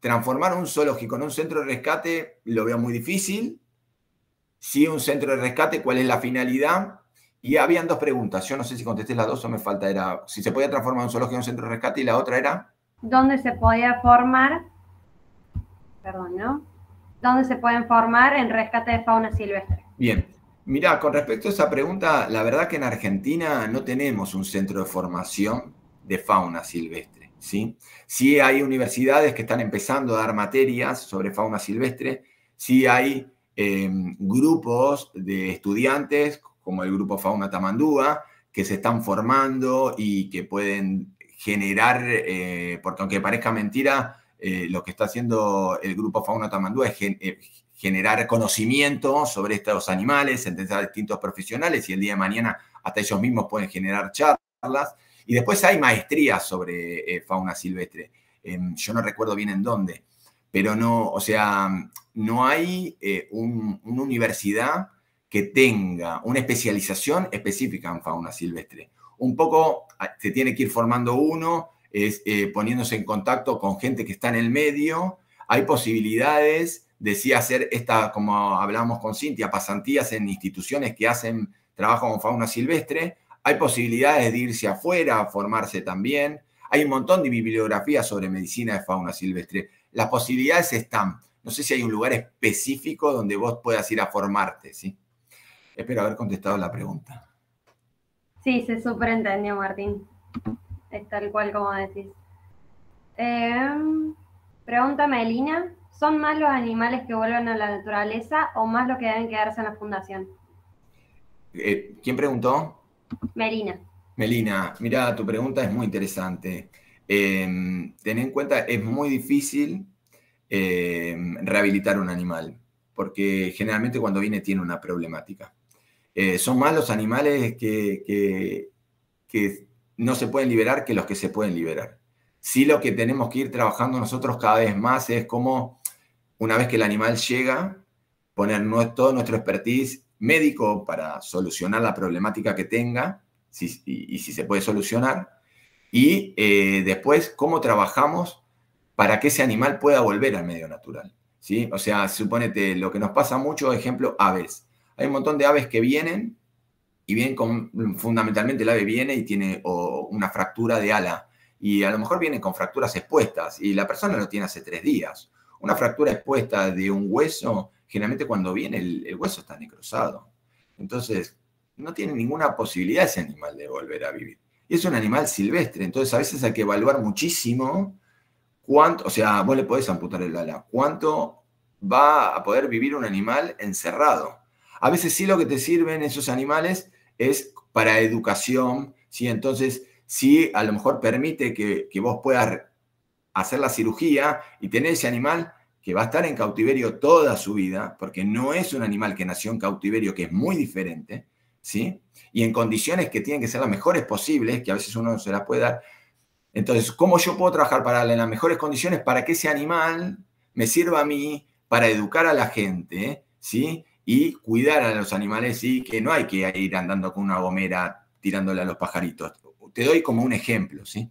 transformar un zoológico en un centro de rescate lo veo muy difícil. Sí, un centro de rescate, ¿cuál es la finalidad? Y habían 2 preguntas. Yo no sé si contesté las 2 o me falta. Era si se podía transformar un zoológico en un centro de rescate y la otra era... ¿Dónde se podía formar? Perdón, ¿no? ¿Dónde se pueden formar en rescate de fauna silvestre? Bien. Mirá, con respecto a esa pregunta, la verdad que en Argentina no tenemos un centro de formación de fauna silvestre, ¿sí? Sí hay universidades que están empezando a dar materias sobre fauna silvestre, sí hay grupos de estudiantes, como el grupo Fauna Tamandúa, que se están formando y que pueden generar, porque aunque parezca mentira, lo que está haciendo el grupo Fauna Tamandúa es generar conocimiento sobre estos animales, entender a distintos profesionales y el día de mañana hasta ellos mismos pueden generar charlas. Y después hay maestrías sobre fauna silvestre. Yo no recuerdo bien en dónde, pero no, o sea, no hay una universidad que tenga una especialización específica en fauna silvestre. Un poco se tiene que ir formando uno, poniéndose en contacto con gente que está en el medio. Hay posibilidades de sí hacer esta, como hablábamos con Cintia, pasantías en instituciones que hacen trabajo con fauna silvestre. Hay posibilidades de irse afuera a formarse también. Hay un montón de bibliografía sobre medicina de fauna silvestre. Las posibilidades están. No sé si hay un lugar específico donde vos puedas ir a formarte, ¿sí? Espero haber contestado la pregunta. Sí, se superentendió, Martín. Es tal cual como decís. Pregunta Melina, ¿son más los animales que vuelven a la naturaleza o más los que deben quedarse en la fundación? ¿Quién preguntó? Melina. Melina, mira, tu pregunta es muy interesante. Ten en cuenta, es muy difícil rehabilitar un animal, porque generalmente cuando viene tiene una problemática. Son más los animales que no se pueden liberar que los que se pueden liberar. Sí, lo que tenemos que ir trabajando nosotros cada vez más es cómo, una vez que el animal llega, poner todo nuestro expertise médico para solucionar la problemática que tenga, y si se puede solucionar, y después cómo trabajamos para que ese animal pueda volver al medio natural. ¿Sí? O sea, suponete, lo que nos pasa mucho, ejemplo, aves. Hay un montón de aves que vienen y vienen con, fundamentalmente el ave viene y tiene una fractura de ala y a lo mejor viene con fracturas expuestas y la persona lo tiene hace 3 días. Una fractura expuesta de un hueso, generalmente cuando viene el hueso está necrosado. Entonces, no tiene ninguna posibilidad ese animal de volver a vivir. Y es un animal silvestre, entonces a veces hay que evaluar muchísimo cuánto, o sea, vos le podés amputar el ala, cuánto va a poder vivir un animal encerrado. A veces sí lo que te sirven esos animales es para educación, ¿sí? Entonces, sí, a lo mejor permite que vos puedas hacer la cirugía y tener ese animal que va a estar en cautiverio toda su vida, porque no es un animal que nació en cautiverio, que es muy diferente, ¿sí? Y en condiciones que tienen que ser las mejores posibles, que a veces uno no se las puede dar. Entonces, ¿cómo yo puedo trabajar para darle las mejores condiciones para que ese animal me sirva a mí para educar a la gente, ¿sí? Y cuidar a los animales, ¿sí? Que no hay que ir andando con una gomera tirándole a los pajaritos. Te doy como un ejemplo, ¿sí?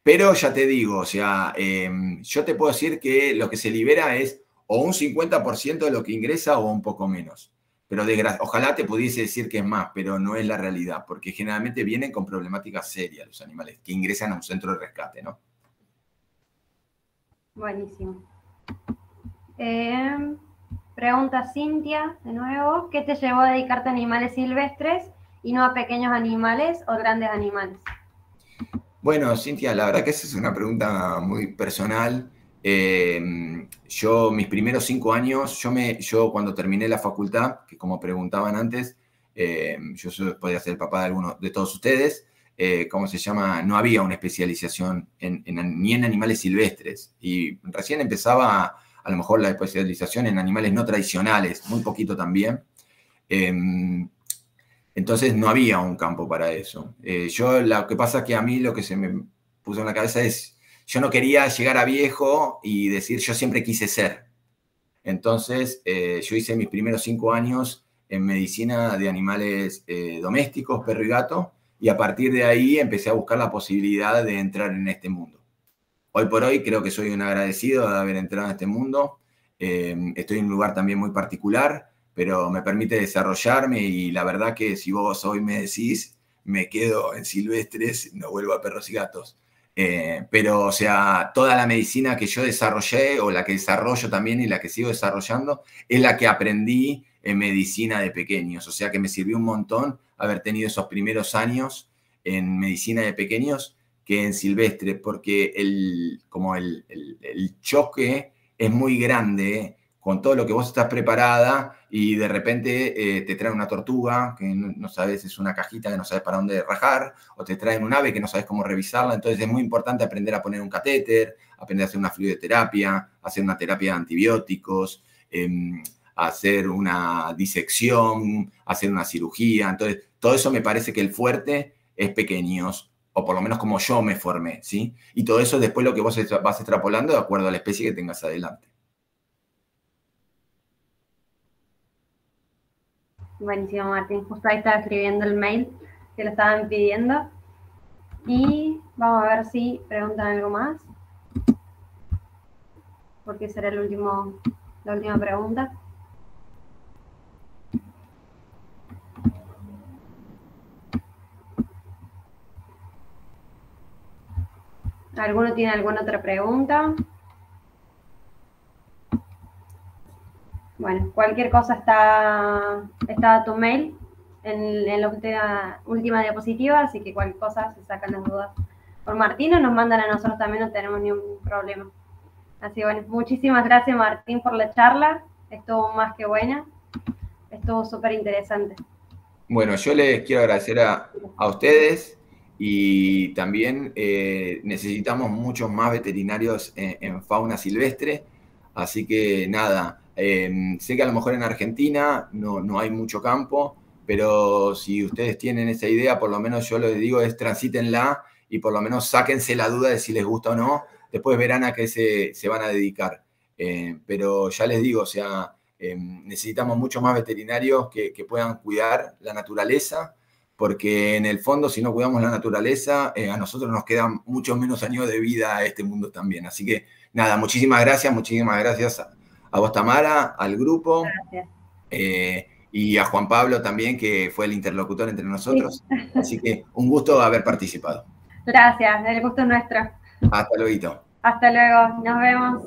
Pero ya te digo, o sea, yo te puedo decir que lo que se libera es o un 50% de lo que ingresa o un poco menos. Pero ojalá te pudiese decir que es más, pero no es la realidad, porque generalmente vienen con problemáticas serias los animales que ingresan a un centro de rescate, ¿no? Buenísimo. Pregunta Cintia, de nuevo, ¿qué te llevó a dedicarte a animales silvestres y no a pequeños animales o grandes animales? Bueno, Cintia, la verdad que esa es una pregunta muy personal. Yo, mis primeros 5 años, yo cuando terminé la facultad, que como preguntaban antes, yo podía ser el papá de algunos de todos ustedes, ¿cómo se llama? No había una especialización ni en animales silvestres. Y recién empezaba a lo mejor la especialización en animales no tradicionales, muy poquito también. Entonces no había un campo para eso. Lo que pasa es que a mí lo que se me puso en la cabeza es, yo no quería llegar a viejo y decir yo siempre quise ser. Entonces yo hice mis primeros 5 años en medicina de animales domésticos, perro y gato, y a partir de ahí empecé a buscar la posibilidad de entrar en este mundo. Hoy por hoy creo que soy un agradecido de haber entrado en este mundo. Estoy en un lugar también muy particular, pero me permite desarrollarme y la verdad que si vos hoy me decís, me quedo en silvestres, no vuelvo a perros y gatos. Pero, o sea, toda la medicina que yo desarrollé o la que desarrollo también y la que sigo desarrollando es la que aprendí en medicina de pequeños. O sea que me sirvió un montón haber tenido esos primeros años en medicina de pequeños que en silvestre, porque como el choque es muy grande con todo lo que vos estás preparada y de repente te traen una tortuga que no sabes, es una cajita que no sabes para dónde rajar, o te traen un ave que no sabes cómo revisarla, entonces es muy importante aprender a poner un catéter, aprender a hacer una fluidoterapia, hacer una terapia de antibióticos, hacer una disección, hacer una cirugía, entonces todo eso me parece que el fuerte es pequeños, o por lo menos como yo me formé, ¿sí? Y todo eso después lo que vos vas extrapolando de acuerdo a la especie que tengas adelante. Buenísimo, Martín. Justo ahí estaba escribiendo el mail que lo estaban pidiendo. Y vamos a ver si preguntan algo más. Porque será la última pregunta. ¿Alguno tiene alguna otra pregunta? Bueno, cualquier cosa está a tu mail en la última diapositiva, así que cualquier cosa se sacan las dudas por Martín o nos mandan a nosotros también, no tenemos ningún problema. Así que bueno, muchísimas gracias Martín por la charla, estuvo más que buena, estuvo súper interesante. Bueno, yo les quiero agradecer a ustedes y también necesitamos muchos más veterinarios en fauna silvestre, así que nada, sé que a lo mejor en Argentina no hay mucho campo, pero si ustedes tienen esa idea, por lo menos yo les digo es transítenla y por lo menos sáquense la duda de si les gusta o no, después verán a qué se van a dedicar. Pero ya les digo, o sea, necesitamos muchos más veterinarios que puedan cuidar la naturaleza, porque en el fondo si no cuidamos la naturaleza, a nosotros nos quedan muchos menos años de vida a este mundo también. Así que nada, muchísimas gracias a vos Tamara, al grupo, y a Juan Pablo también, que fue el interlocutor entre nosotros. Sí. Así que un gusto haber participado. Gracias, el gusto es nuestro. Hasta luego. Hasta luego, nos vemos.